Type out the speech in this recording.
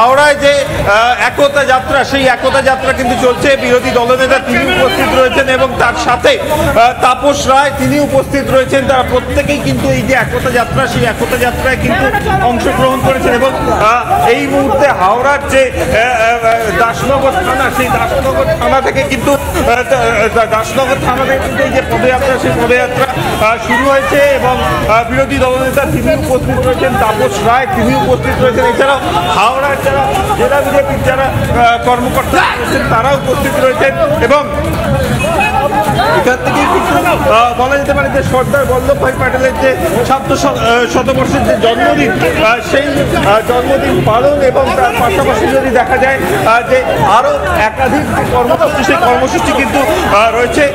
হাওড়ায় যে একতা যাত্রা, সেই একতা যাত্রা কিন্তু চলছে। বিরোধী দলনেতা তিনি উপস্থিত রয়েছেন এবং তার সাথে তাপস রায় তিনি উপস্থিত রয়েছেন। তারা প্রত্যেকেই কিন্তু এই যে একতা যাত্রা, সেই একতা যাত্রায় কিন্তু অংশগ্রহণ করেছেন এবং এই মুহূর্তে হাওড়ার যে দাসনগর থানা, সেই দাসনগর থানা থেকে কিন্তু এই যে পদযাত্রা, সেই পদযাত্রা শুরু হয়েছে এবং বিরোধী দলনেতা তিনি উপস্থিত রয়েছেন, তাপস রায় তিনি উপস্থিত রয়েছেন। এছাড়াও হাওড়ার যারা জেলা বিজেপির যারা কর্মকর্তা রয়েছেন তারাও উপস্থিত রয়েছেন এবং এখান থেকেই কিন্তু বলা যেতে পারে যে সর্দার বল্লভভাই প্যাটেলের যে ৭০০ যে জন্মদিন, সেই জন্মদিন পালন এবং তার পাশাপাশি যদি দেখা যায় যে আরও একাধিক কর্মসূচি, সেই কর্মসূচি কিন্তু রয়েছে।